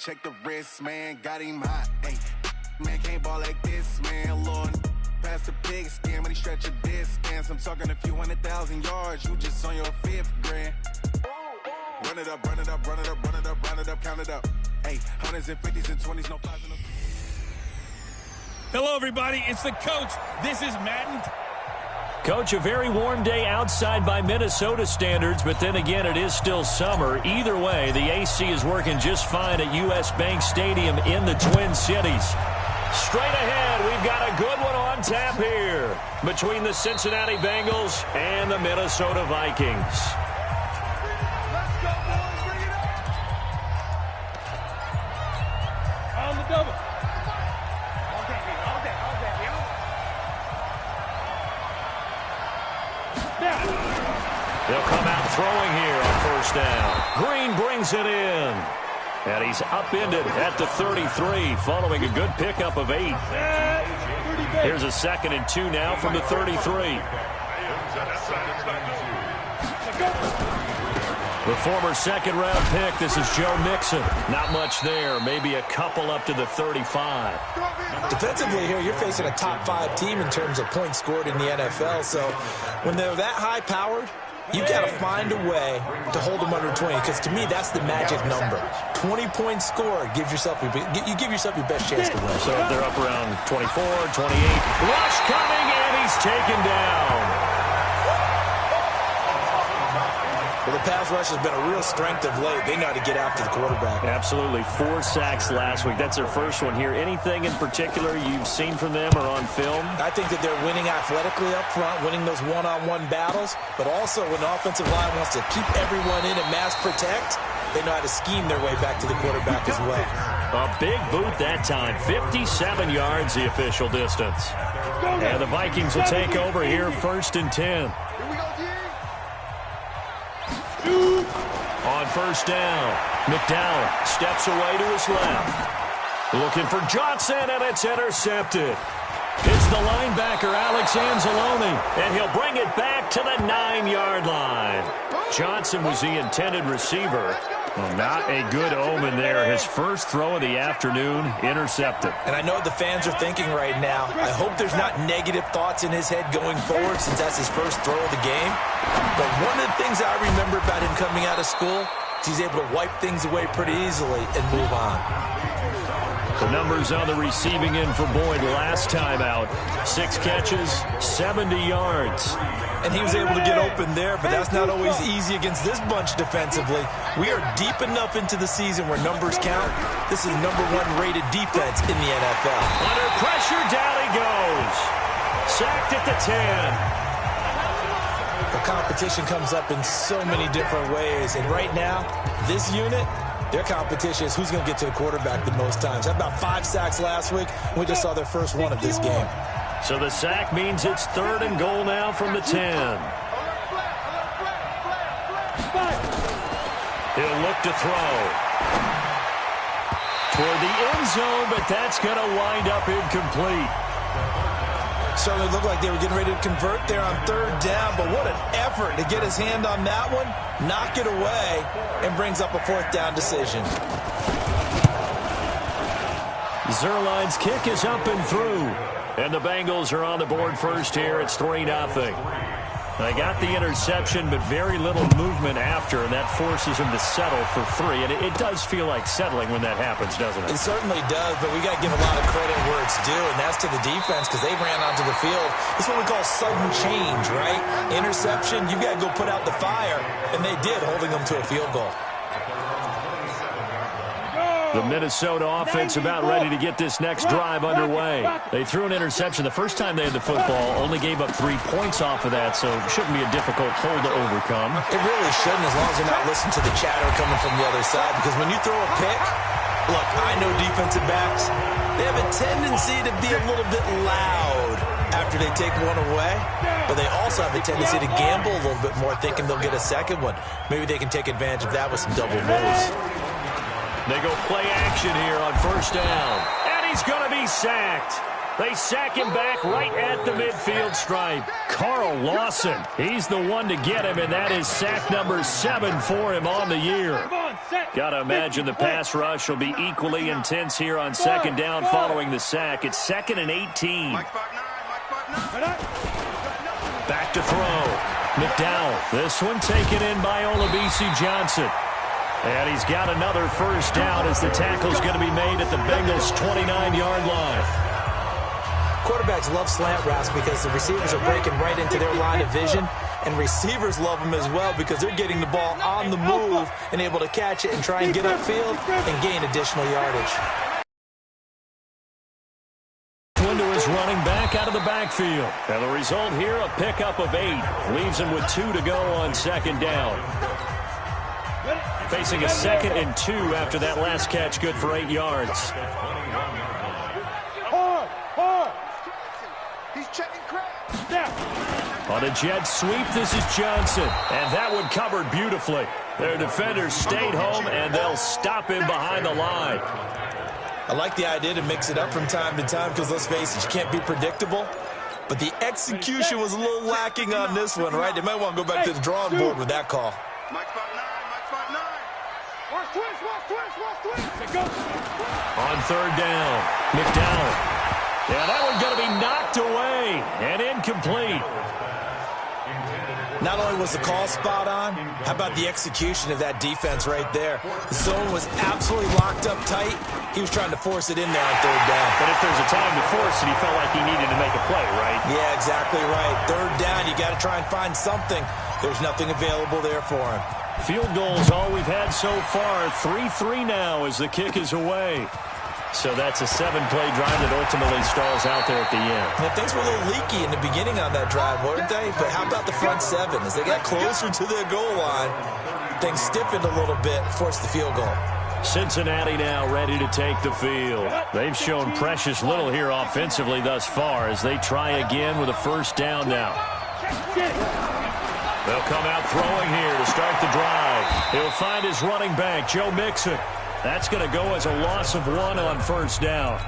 check the wrist, man. Got him hot. Hey, man can't ball like this, man. Lord, past the pigskin, but he stretch a distance. I'm talking a few 100,000 yards. You just on your 5th grand. Run it up, run it up, run it up, run it up, run it up, count it up. Hey, 100s and 50s and 20s, no 5s and no. Hello, everybody. It's the coach. This is Madden. Coach, a very warm day outside by Minnesota standards, but then again, it is still summer. Either way, the AC is working just fine at U.S. Bank Stadium in the Twin Cities. Straight ahead, we've got a good one on tap here between the Cincinnati Bengals and the Minnesota Vikings. Let's go, boys. Bring it up. On the double. They'll come out throwing here on first down. Green brings it in. And he's upended at the 33 following a good pickup of 8. Here's a 2nd and 2 now from the 33. The former second-round pick, this is Joe Mixon. Not much there, maybe a couple up to the 35. Defensively here, you're facing a top 5 team in terms of points scored in the NFL. So when they're that high-powered, you got to find a way to hold them under 20, because to me, that's the magic number. 20 points scored gives yourself your best chance to win. So if they're up around 24, 28, rush coming, and he's taken down. Well, the pass rush has been a real strength of late. They know how to get after the quarterback. Absolutely. 4 sacks last week. That's their first one here. Anything in particular you've seen from them or on film? I think that they're winning athletically up front, winning those one-on-one battles, but also when the offensive line wants to keep everyone in and mass protect, they know how to scheme their way back to the quarterback as well. A big boot that time. 57 yards the official distance. And the Vikings will take over here, 1st and 10. On first down, McDowell steps away to his left. Looking for Johnson, and it's intercepted. It's the linebacker, Alex Anzalone, and he'll bring it back to the 9-yard line. Johnson was the intended receiver. Well, not a good omen there. His first throw of the afternoon, intercepted. And I know what the fans are thinking right now. I hope there's not negative thoughts in his head going forward, since that's his first throw of the game. But one of the things I remember about him coming out of school is he's able to wipe things away pretty easily and move on. The numbers on the receiving end for Boyd last time out. 6 catches, 70 yards. And he was able to get open there, but that's not always easy against this bunch defensively. We are deep enough into the season where numbers count. This is #1 rated defense in the NFL. Under pressure, down he goes. Sacked at the 10. The competition comes up in so many different ways, and right now, this unit, their competition is who's going to get to the quarterback the most times. Had about 5 sacks last week. We just saw their first one of this game. So the sack means it's 3rd and goal now from the 10. He'll look to throw. Toward the end zone, but that's going to wind up incomplete. Certainly looked like they were getting ready to convert there on 3rd down, but what an effort to get his hand on that one, knock it away, and brings up a 4th down decision. Zerline's kick is up and through. And the Bengals are on the board first here. It's 3-0. They got the interception, but very little movement after, and that forces him to settle for 3. And it does feel like settling when that happens, doesn't it? It certainly does, but we got to give a lot of credit where it's due, and that's to the defense, because they ran onto the field. It's what we call sudden change, right? Interception, you got to go put out the fire, and they did, holding them to a field goal. The Minnesota offense about ready to get this next drive underway. They threw an interception the first time they had the football, only gave up 3 points off of that, so it shouldn't be a difficult hole to overcome. It really shouldn't, as long as they're not listening to the chatter coming from the other side, because when you throw a pick, look, I know defensive backs, they have a tendency to be a little bit loud after they take one away, but they also have a tendency to gamble a little bit more, thinking they'll get a second one. Maybe they can take advantage of that with some double moves. They go play action here on first down. And he's going to be sacked. They sack him back right at the midfield stripe. Carl Lawson, he's the one to get him, and that is sack number 7 for him on the year. Got to imagine the pass rush will be equally intense here on second down following the sack. It's 2nd and 18. Back to throw. McDowell, this one taken in by Olabisi Johnson. And he's got another first down as the tackle's going to be made at the Bengals' 29-yard line. Quarterbacks love slant routes because the receivers are breaking right into their line of vision, and receivers love them as well because they're getting the ball on the move and able to catch it and try and get upfield and gain additional yardage. Into his running back out of the backfield. And the result here, a pickup of 8. Leaves him with 2 to go on second down. Facing a 2nd and 2 after that last catch, good for 8 yards. On a jet sweep, this is Johnson. And that one covered beautifully. Their defenders stayed home, and they'll stop him behind the line. I like the idea to mix it up from time to time because, let's face it, you can't be predictable. But the execution was a little lacking on this one, right? They might want to go back to the drawing board with that call. On third down, McDowell. Yeah, that one going to be knocked away and incomplete. Not only was the call spot on, how about the execution of that defense right there? The zone was absolutely locked up tight. He was trying to force it in there on third down. But if there's a time to force it, he felt like he needed to make a play, right? Yeah, exactly right. Third down, you got to try and find something. There's nothing available there for him. Field goal is all we've had so far. 3-3 now as the kick is away. So that's a 7-play drive that ultimately stalls out there at the end. Yeah, things were a little leaky in the beginning on that drive, weren't they? But how about the front 7? As they got closer to their goal line, things stiffened a little bit, forced the field goal. Cincinnati now ready to take the field. They've shown precious little here offensively thus far as they try again with a first down now. They'll come out throwing here to start the drive. He'll find his running back, Joe Mixon. That's going to go as a loss of 1 on first down.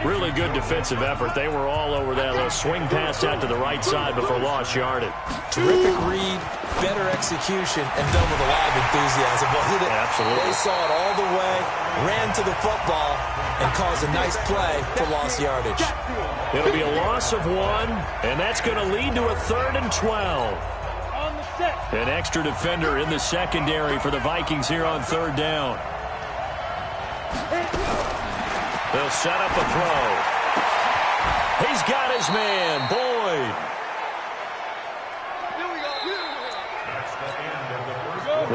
Really good defensive effort. They were all over that little swing pass out to the right side before lost yardage. Terrific read, better execution, and done with a lot of enthusiasm. Wasn't it? Absolutely. They saw it all the way, ran to the football, and caused a nice play for lost yardage. It'll be a loss of 1, and that's going to lead to a 3rd and 12. An extra defender in the secondary for the Vikings here on third down. They'll set up a throw. He's got his man, Boyd.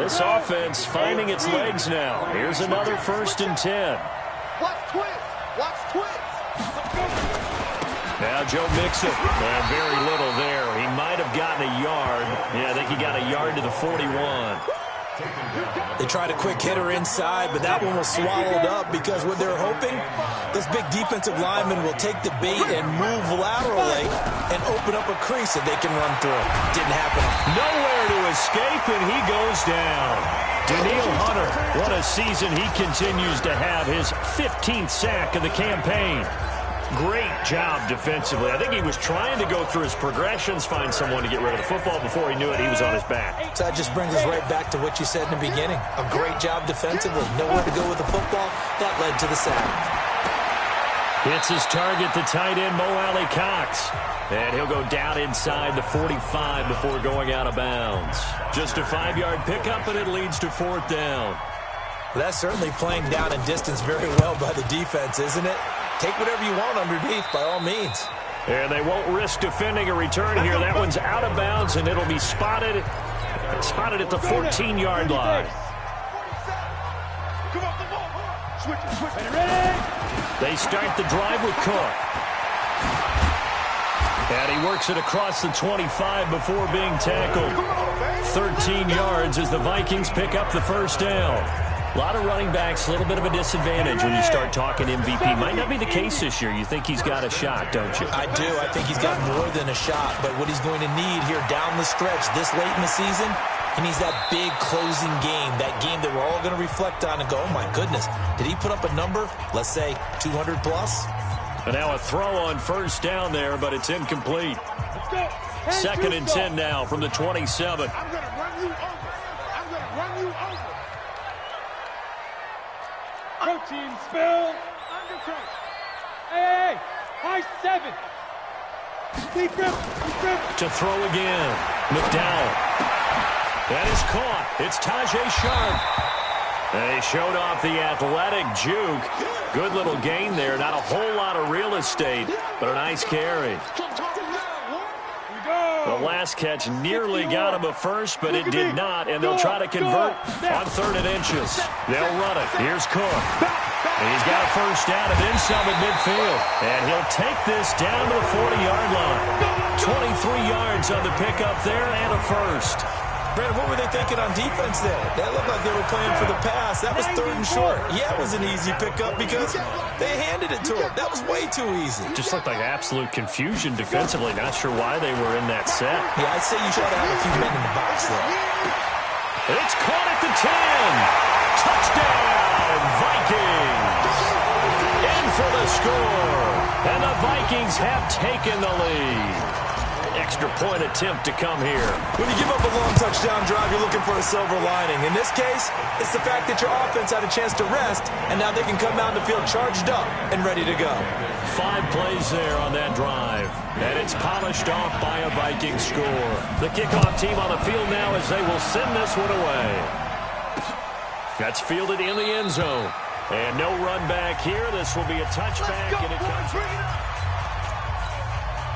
This offense finding its legs now. Here's another 1st and 10. Watch twins. Now Joe Mixon. Very little there. He might have gotten a yard. Yeah, I think he got a yard to the 41. They tried a quick hitter inside, but that one was swallowed up because what they're hoping, this big defensive lineman will take the bait and move laterally and open up a crease that they can run through. Didn't happen. Nowhere to escape, and he goes down. Danielle Hunter, what a season he continues to have. His 15th sack of the campaign. Great job defensively. I think he was trying to go through his progressions, find someone to get rid of the football. Before he knew it, he was on his back. So that just brings us right back to what you said in the beginning. A great job defensively. Nowhere to go with the football. That led to the sack. Hits his target, the tight end, Mo Alley Cox. And he'll go down inside the 45 before going out of bounds. Just a 5-yard pickup, and it leads to 4th down. Well, that's certainly playing down and distance very well by the defense, isn't it? Take whatever you want underneath, by all means. And they won't risk defending a return here. That one's out of bounds, and it'll be spotted at the 14-yard line. They start the drive with Cook. And he works it across the 25 before being tackled. 13 yards as the Vikings pick up the first down. A lot of running backs, a little bit of a disadvantage when you start talking MVP. Might not be the case this year. You think he's got a shot, don't you? I do. I think he's got more than a shot. But what he's going to need here down the stretch this late in the season, he needs that big closing game, that game that we're all going to reflect on and go, oh, my goodness, did he put up a number, let's say 200 plus? And now a throw on first down there, but it's incomplete. Second and 10 now from the 27. I'm going to run you over. I'm going to run you over. Protein spill. Undercut. Hey, high 7. Deep grip. To throw again. McDowell. That is caught. It's Tajay Sharp. And he showed off the athletic juke. Good little gain there. Not a whole lot of real estate, but a nice carry. The last catch nearly got him a first, but it did not, and they'll try to convert on 3rd and inches. They'll run it. Here's Cook. He's got a first down and inside the midfield, and he'll take this down to the 40-yard line. 23 yards on the pickup there and a first. Brandon, what were they thinking on defense there? That looked like they were playing for the pass. That was 3rd and short. Yeah, it was an easy pickup because they handed it to him. That was way too easy. Just looked like absolute confusion defensively. Not sure why they were in that set. Yeah, I'd say you should have a few men in the box there. It's caught at the 10. Touchdown, Vikings. In for the score. And the Vikings have taken the lead. Extra point attempt to come here. When you give up a long touchdown drive, you're looking for a silver lining. In this case, it's the fact that your offense had a chance to rest, and now they can come out and feel charged up and ready to go. 5 plays there on that drive, and it's polished off by a Viking score. The kickoff team on the field now as they will send this one away. That's fielded in the end zone. And no run back here. This will be a touchback, and it comes...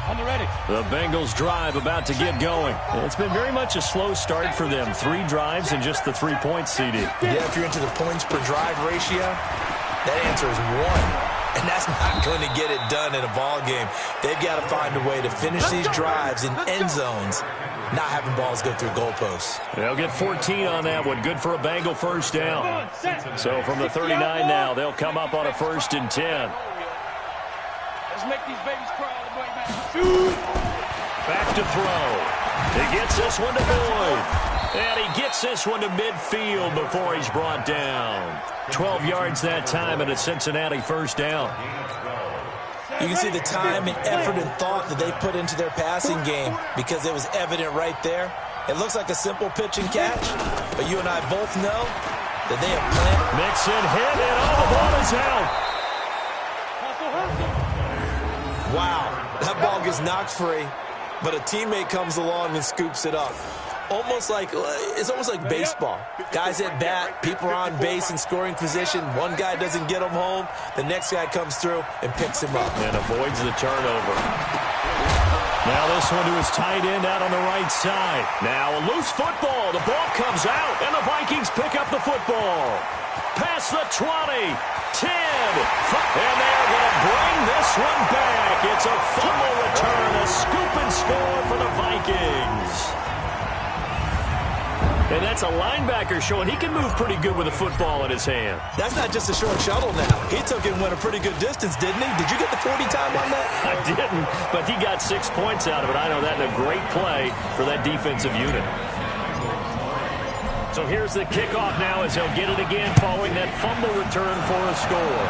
On the ready. The Bengals drive about to get going. It's been very much a slow start for them. 3 drives and just the 3 points, CD. Yeah, if you're into the points per drive ratio, that answer is 1. And that's not going to get it done in a ball game. They've got to find a way to finish these drives in end zones, not having balls go through goalposts. They'll get 14 on that one. Good for a Bengal first down. So from the 39 now, they'll come up on a 1st and 10. Let's make these babies crawl. Back to throw. He gets this one to Boyd. And he gets this one to midfield before he's brought down. 12 yards that time and a Cincinnati first down. You can see the time and effort and thought that they put into their passing game because it was evident right there. It looks like a simple pitch and catch, but you and I both know that they have planned. Mixon hit, and all the ball is out. Wow, that ball gets knocked free, but a teammate comes along and scoops it up. It's almost like baseball. Guys at bat, people are on base in scoring position. One guy doesn't get him home. The next guy comes through and picks him up. And avoids the turnover. Now this one to his tight end out on the right side. Now a loose football. The ball comes out, and the Vikings pick up the football. Past the 20, 10, and they're going to bring this one back. It's a fumble return, a scoop and score for the Vikings. And that's a linebacker showing he can move pretty good with a football in his hand. That's not just a short shuttle now. He took it and went a pretty good distance, didn't he? Did you get the 40 time on that? I didn't, but he got 6 points out of it. I know that in a great play for that defensive unit. So here's the kickoff now as he'll get it again following that fumble return for a score.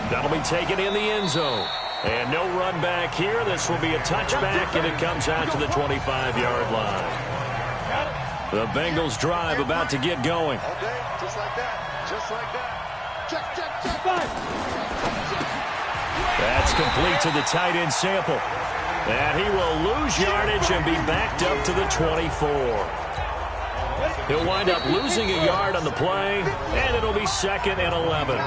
That'll be taken in the end zone. And no run back here. This will be a touchback, and it comes out to the 25-yard line. The Bengals drive about to get going. Okay, just like that. Just like that. Check. That's complete to the tight end Sample. And he will lose yardage and be backed up to the 24. He'll wind up losing a yard on the play, and it'll be 2nd and 11.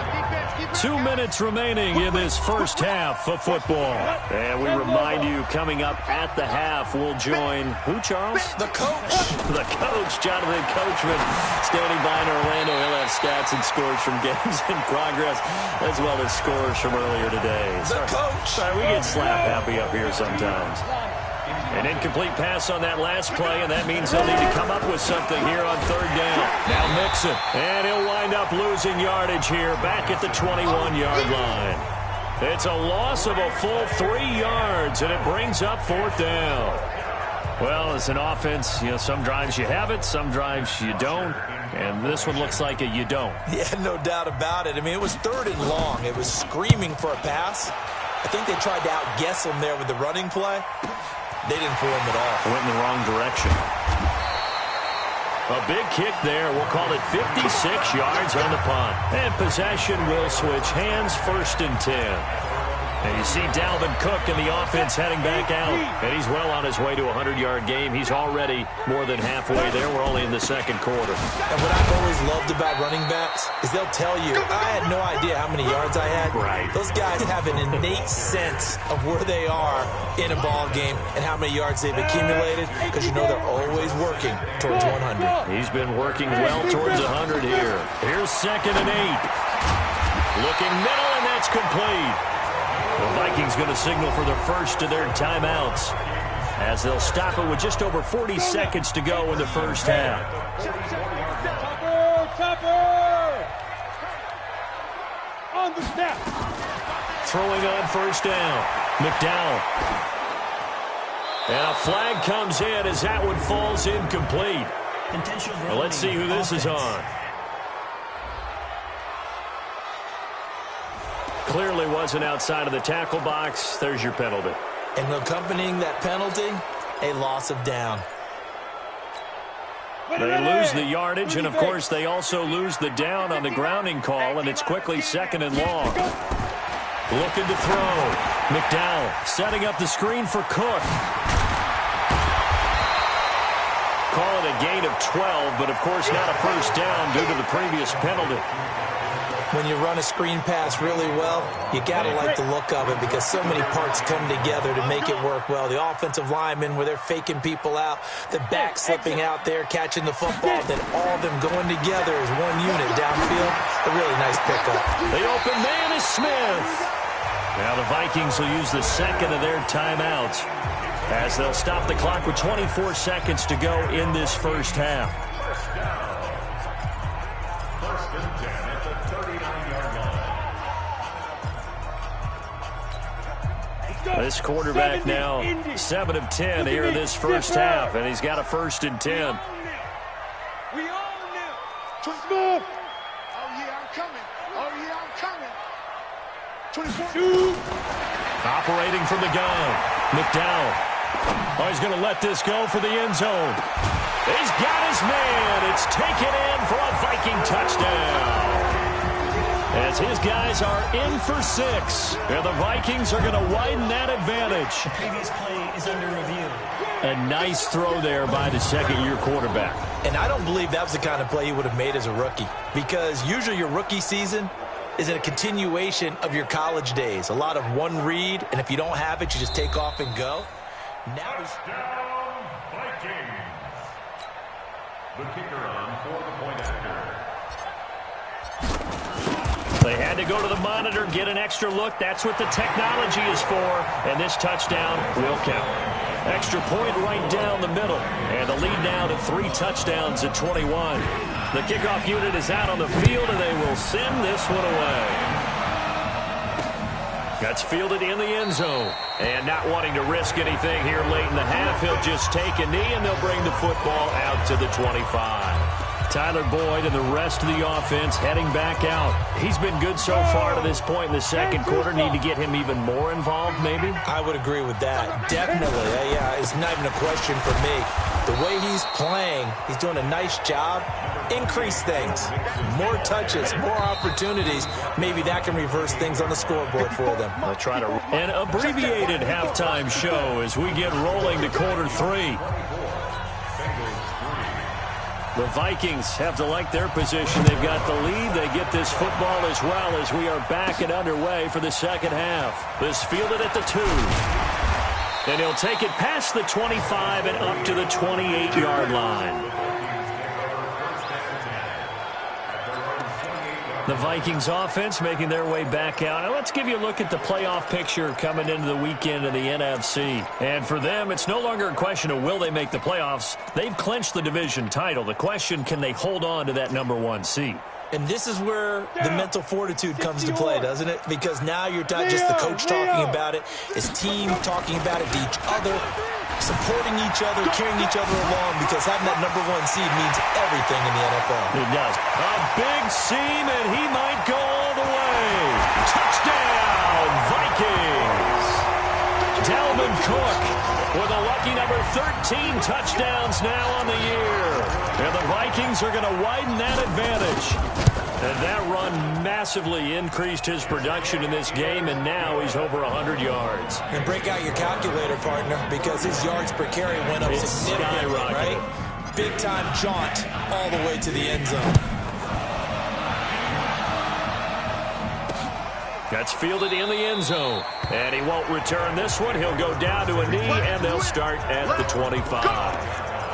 2 minutes remaining in this first half of football. And we remind you, coming up at the half, we'll join who, Charles? The coach. The coach, Jonathan Coachman, standing by in Orlando. He'll have stats and scores from games in progress, as well as scores from earlier today. The coach. Sorry, we get slap happy up here sometimes. An incomplete pass on that last play, and that means they'll need to come up with something here on 3rd down. Now Mixon, and he'll wind up losing yardage here back at the 21-yard line. It's a loss of a full 3 yards, and it brings up 4th down. Well, as an offense, some drives you have it, some drives you don't. And this one looks like a you don't. Yeah, no doubt about it. I mean, it was 3rd and long. It was screaming for a pass. I think they tried to outguess him there with the running play. They didn't fool him at all. Went in the wrong direction. A big kick there. We'll call it 56 yards on the punt. And possession will switch hands, 1st and 10. And you see Dalvin Cook in the offense heading back out. And he's well on his way to a 100-yard game. He's already more than halfway there. We're only in the 2nd quarter. And what I've always loved about running backs is they'll tell you, I had no idea how many yards I had. Right. Those guys have an innate sense of where they are in a ball game and how many yards they've accumulated because you know they're always working towards 100. He's been working well towards 100 here. Here's 2nd and 8. Looking middle, and that's complete. The Vikings going to signal for the first of their timeouts as they'll stop it with just over 40 seconds to go in the first half. Topper! On the snap. Throwing on 1st down. McDowell. And a flag comes in as that one falls incomplete. Well, let's see who this is on. Clearly wasn't outside of the tackle box. There's your penalty. And accompanying that penalty, a loss of down. They lose the yardage, and, of course, they also lose the down on the grounding call, and it's quickly 2nd and long. Looking to throw. McDowell setting up the screen for Cook. Call it a gain of 12, but, of course, not a first down due to the previous penalty. When you run a screen pass really well, you got to like the look of it because so many parts come together to make it work well. The offensive linemen, where they're faking people out, the back slipping out there, catching the football, then all of them going together as one unit downfield. A really nice pickup. The open man is Smith. Now the Vikings will use the 2nd of their timeouts as they'll stop the clock with 24 seconds to go in this first half. This quarterback now 7 of 10 here in this first half, and he's got a 1st and 10. We all knew. Smith. Oh, yeah, I'm coming. Oh, yeah, I'm coming. 24. Operating from the gun. McDowell. Oh, he's going to let this go for the end zone. He's got his man. It's taken in for a Viking touchdown. As his guys are in for 6. And the Vikings are going to widen that advantage. The previous play is under review. A nice throw there by the 2nd-year quarterback. And I don't believe that was the kind of play he would have made as a rookie because usually your rookie season is a continuation of your college days. A lot of one read, and if you don't have it, you just take off and go. Now he's down Vikings. The kicker on for the point after. They had to go to the monitor, get an extra look. That's what the technology is for. And this touchdown will count. Extra point right down the middle. And the lead now to 3 touchdowns at 21. The kickoff unit is out on the field, and they will send this one away. That's fielded in the end zone. And not wanting to risk anything here late in the half, he'll just take a knee, and they'll bring the football out to the 25. Tyler Boyd and the rest of the offense heading back out. He's been good so far to this point in the 2nd quarter. Need to get him even more involved, maybe? I would agree with that. Definitely. Yeah, it's not even a question for me. The way he's playing, he's doing a nice job. Increase things. More touches, more opportunities. Maybe that can reverse things on the scoreboard for them. They'll try to an abbreviated halftime show as we get rolling to quarter 3. The Vikings have to like their position. They've got the lead. They get this football as well as we are back and underway for the 2nd half. This fielded at the 2. And he'll take it past the 25 and up to the 28-yard line. The Vikings offense making their way back out. Now let's give you a look at the playoff picture coming into the weekend in the NFC. And for them, it's no longer a question of will they make the playoffs. They've clinched the division title. The question, can they hold on to that #1 seed? And this is where the mental fortitude comes to play, doesn't it? Because now you're not just the coach talking about it, his team talking about it to each other, supporting each other, carrying each other along, because having that #1 seed means everything in the NFL. It does. A big seam, and he might go all the way. Touchdown, Vikings. Dalvin Cook with a lucky number 13 touchdowns now on the year. And the Vikings are going to widen that advantage. And that run massively increased his production in this game, and now he's over 100 yards. And break out your calculator, partner, because his yards per carry went up significantly, right? Big-time jaunt all the way to the end zone. That's fielded in the end zone. And he won't return this one. He'll go down to a knee, and they'll start at the 25.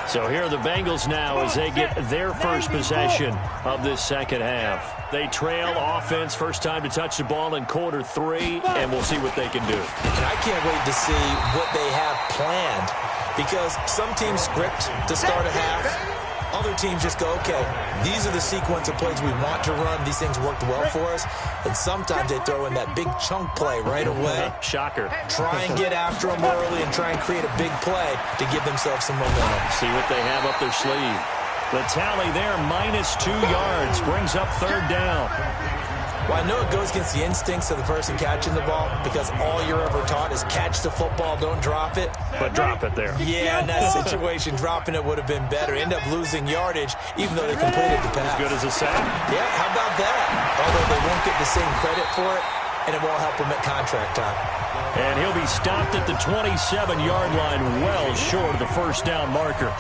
So here are the Bengals now as they get their first possession of this second half. They trail offense, first time to touch the ball in quarter 3, and we'll see what they can do. And I can't wait to see what they have planned, because some teams script to start a half. Other teams just go, okay, these are the sequence of plays we want to run. These things worked well for us. And sometimes they throw in that big chunk play right away. Shocker. Try and get after them early and try and create a big play to give themselves some momentum. See what they have up their sleeve. The tally there, -2 yards, brings up third down. Well, I know it goes against the instincts of the person catching the ball, because all you're ever taught is catch the football, don't drop it. But drop it there. Yeah, in that situation, dropping it would have been better. End up losing yardage, even though they completed the pass. As good as a sack. Yeah, how about that? Although they won't get the same credit for it, and it won't help them at contract time. And he'll be stopped at the 27-yard line, well short of the first down marker.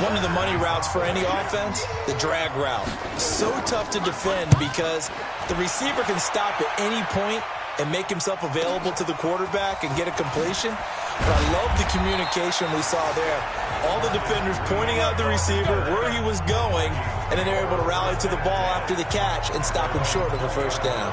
One of the money routes for any offense, the drag route. So tough to defend because the receiver can stop at any point and make himself available to the quarterback and get a completion. But I love the communication we saw there. All the defenders pointing out the receiver, where he was going, and then they're able to rally to the ball after the catch and stop him short of a first down.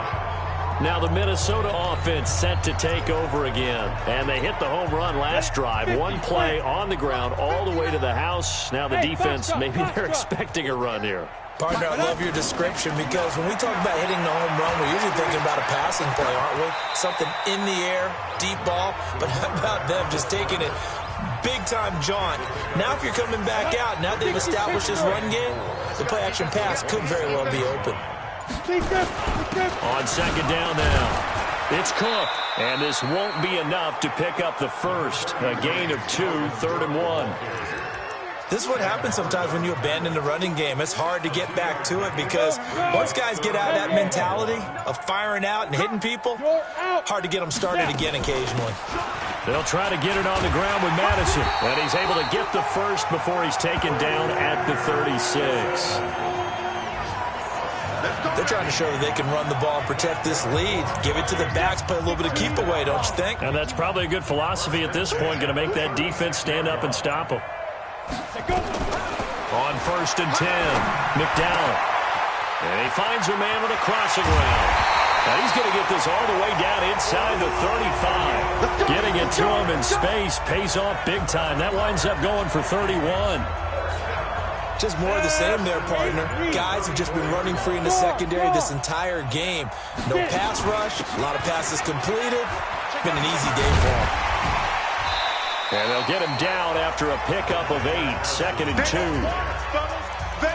Now the Minnesota offense set to take over again. And they hit the home run last drive. One play on the ground all the way to the house. Now the defense, maybe they're expecting a run here. Partner, I love your description, because when we talk about hitting the home run, we're usually thinking about a passing play, aren't we? Something in the air, deep ball. But how about them just taking it big-time jaunt? Now if you're coming back out, now they've established this run game, the play-action pass could very well be open. On second down now, it's Cook. And this won't be enough to pick up the first. A gain of 2, 3rd and 1. This is what happens sometimes when you abandon the running game. It's hard to get back to it, because once guys get out of that mentality of firing out and hitting people, hard to get them started again occasionally. They'll try to get it on the ground with Madison. And he's able to get the first before he's taken down at the 36. They're trying to show that they can run the ball and protect this lead. Give it to the backs, play a little bit of keep away, don't you think? And that's probably a good philosophy at this point, going to make that defense stand up and stop them. On 1st and 10, McDowell. And he finds a man with a crossing route. Now he's going to get this all the way down inside the 35. Getting it to him in space pays off big time. That winds up going for 31. Just more of the same there, partner. Guys have just been running free in the secondary this entire game. No pass rush, a lot of passes completed. Been an easy day for them. And they'll get him down after a pickup of 8, 2nd and 2.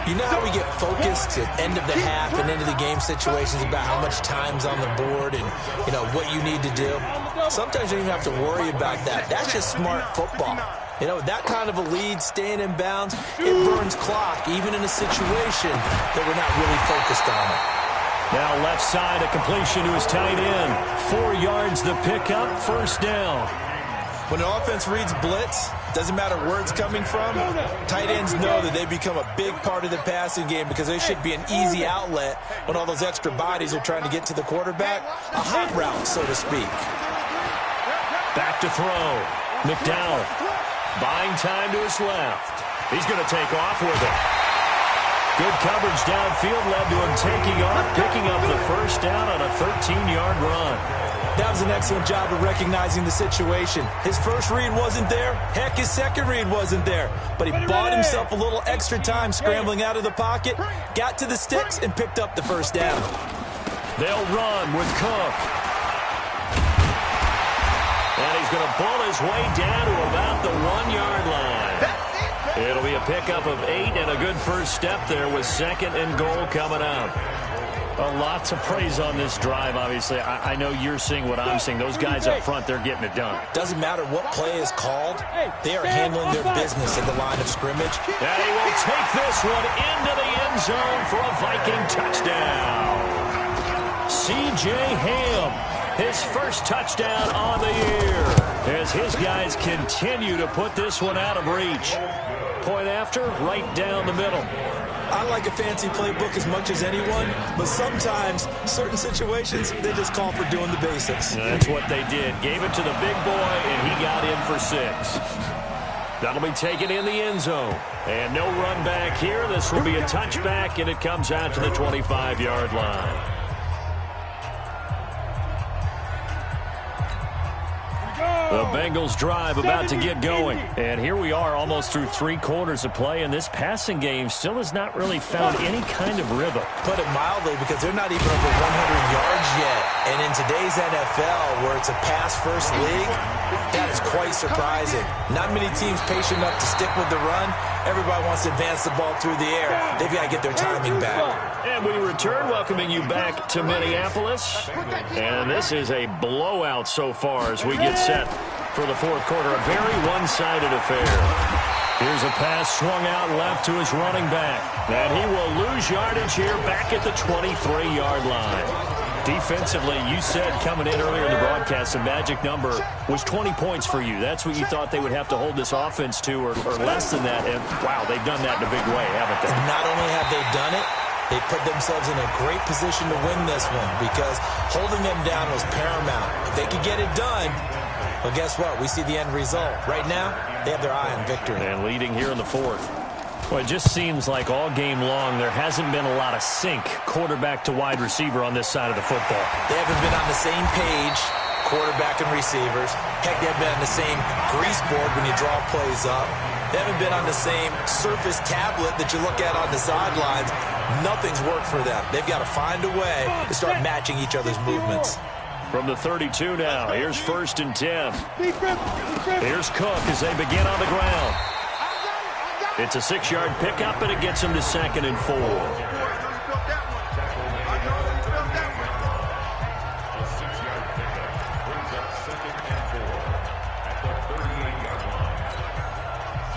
You know how we get focused at end of the half and into the game situations about how much time's on the board and, you know, what you need to do? Sometimes you don't even have to worry about that. That's just smart football. You know, that kind of a lead, staying in bounds, it burns clock, even in a situation that we're not really focused on it. Now left side, a completion to his tight end. 4 yards the pickup, first down. When an offense reads blitz, doesn't matter where it's coming from, tight ends know that they become a big part of the passing game, because they should be an easy outlet when all those extra bodies are trying to get to the quarterback. A hot route, so to speak. Back to throw. McDowell buying time to his left. He's going to take off with it. Good coverage downfield led to him taking off, picking up the first down on a 13-yard run. That was an excellent job of recognizing the situation. His first read wasn't there. Heck, his second read wasn't there. But he bought himself a little extra time scrambling out of the pocket, got to the sticks, and picked up the first down. They'll run with Cook. And he's going to pull his way down to about the 1-yard line. It'll be a pickup of 8 and a good first step there with 2nd and goal coming up. A lot to praise on this drive, obviously. I know you're seeing what I'm seeing. Those guys up front, they're getting it done. Doesn't matter what play is called. They are handling their business in the line of scrimmage. And he will take this one into the end zone for a Viking touchdown. C.J. Ham, his first touchdown on the year, as his guys continue to put this one out of reach. Point after, right down the middle. I like a fancy playbook as much as anyone, but sometimes, certain situations, they just call for doing the basics. That's what they did. Gave it to the big boy, and he got in for 6. That'll be taken in the end zone. And no run back here. This will be a touchback, and it comes out to the 25-yard line. The Bengals drive about to get going. And here we are almost through 3 quarters of play, and this passing game still has not really found any kind of rhythm. Put it mildly, because they're not even over 100 yards yet. And in today's NFL, where it's a pass-first league, that is quite surprising. Not many teams patient enough to stick with the run. Everybody wants to advance the ball through the air. They've got to get their timing back. And we return, welcoming you back to Minneapolis. And this is a blowout so far as we get set for the 4th quarter. A very one-sided affair. Here's a pass swung out left to his running back. And he will lose yardage here back at the 23-yard line. Defensively, you said coming in earlier in the broadcast, the magic number was 20 points for you. That's what you thought they would have to hold this offense to, or less than that. And, wow, they've done that in a big way, haven't they? And not only have they done it, they put themselves in a great position to win this one, because holding them down was paramount. If they could get it done, well, guess what? We see the end result. Right now, they have their eye on victory. And leading here in the 4th. Well, it just seems like all game long there hasn't been a lot of sync quarterback to wide receiver on this side of the football. They haven't been on the same page, quarterback and receivers. Heck, they haven't been on the same grease board when you draw plays up. They haven't been on the same Surface tablet that you look at on the sidelines. Nothing's worked for them. They've got to find a way to start matching each other's movements. From the 32 now, here's 1st and 10. Here's Cook as they begin on the ground. It's a 6-yard pickup, and it gets him to 2nd and 4.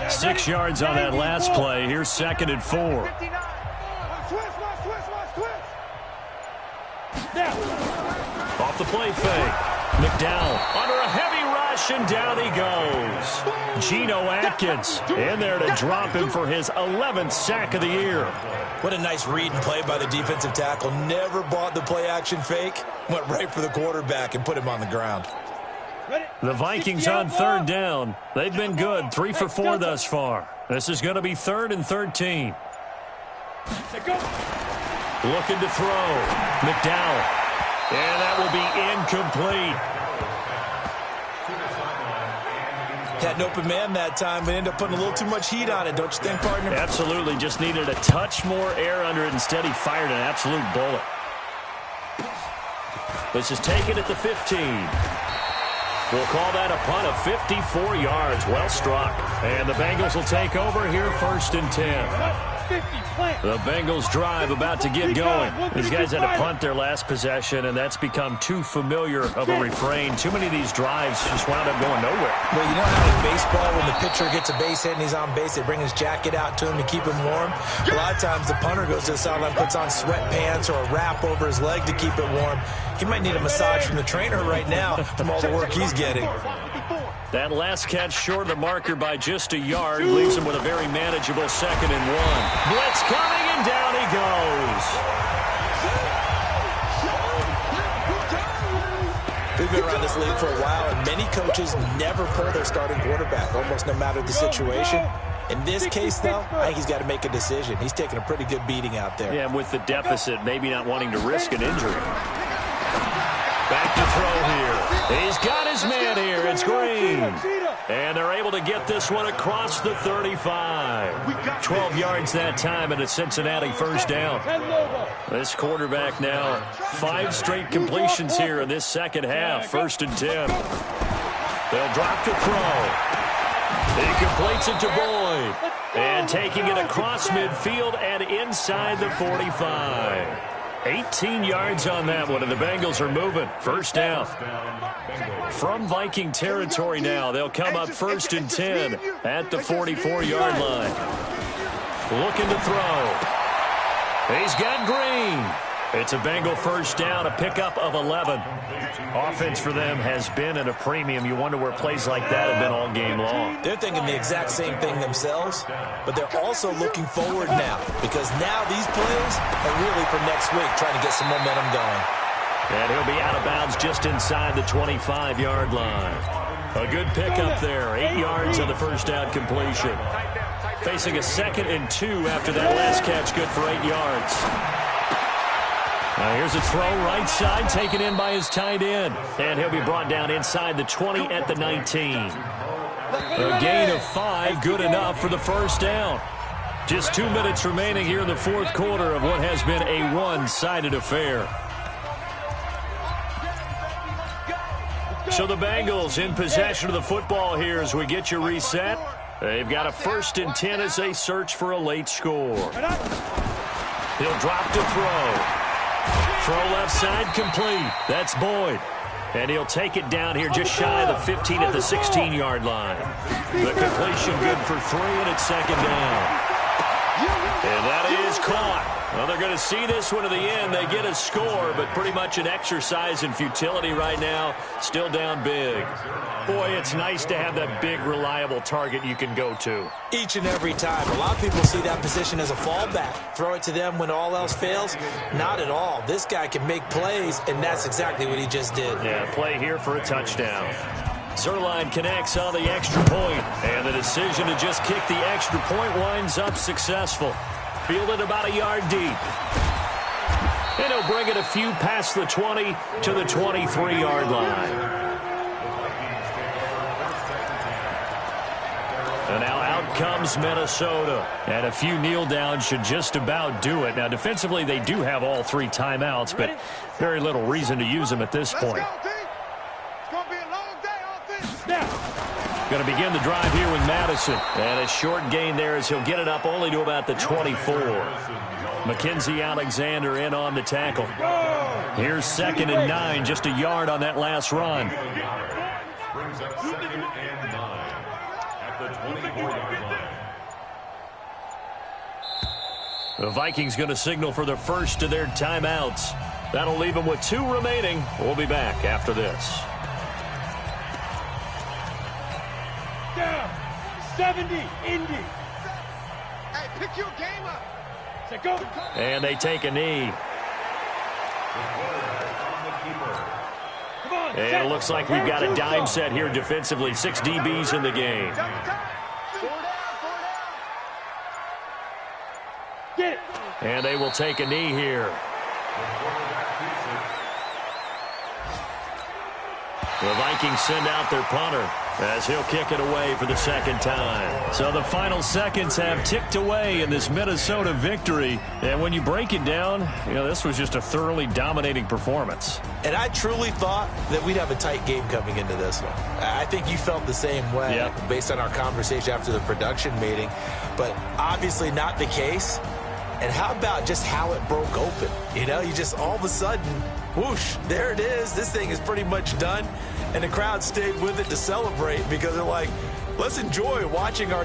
Six yards on that last play. Here's 2nd and 4. Off the play fake. McDowell under a heavy rush, and down he goes. Geno Atkins in there to drop him for his 11th sack of the year. What a nice read and play by the defensive tackle. Never bought the play-action fake. Went right for the quarterback and put him on the ground. The Vikings on 3rd down. They've been good, 3 for 4 thus far. This is going to be 3rd and 13. Looking to throw. McDowell. And that will be incomplete. Had an open man that time, but ended up putting a little too much heat on it, don't you think, partner? Absolutely. Just needed a touch more air under it. Instead, he fired an absolute bullet. This is taken at the 15. We'll call that a punt of 54 yards. Well struck. And the Bengals will take over here, 1st and 10. The Bengals drive about to get going. These guys had to punt their last possession, and that's become too familiar of a refrain. Too many of these drives just wound up going nowhere. Well, you know how in baseball, when the pitcher gets a base hit and he's on base, they bring his jacket out to him to keep him warm? A lot of times the punter goes to the sideline, puts on sweatpants or a wrap over his leg to keep it warm. He might need a massage from the trainer right now from all the work he's getting. That last catch short of the marker by just a yard leaves him with a very manageable 2nd and 1. Blitz coming, and down he goes. We've been around this league for a while, and many coaches never pull their starting quarterback, almost no matter the situation. In this case, though, I think he's got to make a decision. He's taking a pretty good beating out there. Yeah, with the deficit, maybe not wanting to risk an injury. Back to throw here. He's got his man here. It's Green. And they're able to get this one across the 35. 12 yards that time and a Cincinnati first down. This quarterback now 5 straight completions here in this second half. 1st and 10. They'll drop to throw. He completes it to Boyd. And taking it across midfield and inside the 45. 18 yards on that one, and the Bengals are moving. First down. From Viking territory now, they'll come up 1st and 10 at the 44-yard line. Looking to throw. He's got Green. It's a Bengal first down, a pickup of 11. Offense for them has been at a premium. You wonder where plays like that have been all game long. They're thinking the exact same thing themselves, but they're also looking forward now because now these plays are really for next week, trying to get some momentum going. And he'll be out of bounds just inside the 25-yard line. A good pickup there, 8 yards on the first down completion. Facing a 2nd and 2 after that last catch, good for 8 yards. Now here's a throw right side, taken in by his tight end. And he'll be brought down inside the 20 at the 19. A gain of 5, good enough for the first down. Just 2 minutes remaining here in the 4th quarter of what has been a one-sided affair. So the Bengals in possession of the football here as we get you reset. They've got a 1st and 10 as they search for a late score. He'll drop to throw. Throw left side complete. That's Boyd. And he'll take it down here just shy of the 15 at the 16-yard line. The completion good for 3, and it's 2nd down. And that is caught. Well, they're going to see this one to the end. They get a score, but pretty much an exercise in futility right now. Still down big. Boy, it's nice to have that big, reliable target you can go to. Each and every time. A lot of people see that position as a fallback. Throw it to them when all else fails. Not at all. This guy can make plays, and that's exactly what he just did. Yeah, play here for a touchdown. Zerline connects on the extra point, and the decision to just kick the extra point winds up successful. Fielded about a yard deep. And he'll bring it a few past the 20 to the 23-yard line. And now out comes Minnesota. And a few kneel downs should just about do it. Now, defensively, they do have all 3 timeouts, but very little reason to use them at this point. Going to begin the drive here with Madison. And a short gain there as he'll get it up only to about the 24. Mackenzie Alexander in on the tackle. Here's 2nd and 9, just a yard on that last run. Brings up 2nd and 9 at the 24-yard line. The Vikings going to signal for the first of their timeouts. That'll leave them with 2 remaining. We'll be back after this. Down. 70, Indy. Hey, pick your game up. Say go. And they take a knee. Come on. And it looks like we've got a dime set here defensively. 6 DBs in the game. Get it. And they will take a knee here. The Vikings send out their punter as he'll kick it away for the 2nd time. So the final seconds have ticked away in this Minnesota victory. And when you break it down, this was just a thoroughly dominating performance. And I truly thought that we'd have a tight game coming into this one. I think you felt the same way based on our conversation after the production meeting. But obviously not the case. And how about just how it broke open? You just all of a sudden, whoosh, there it is. This thing is pretty much done. And the crowd stayed with it to celebrate because they're like, let's enjoy watching our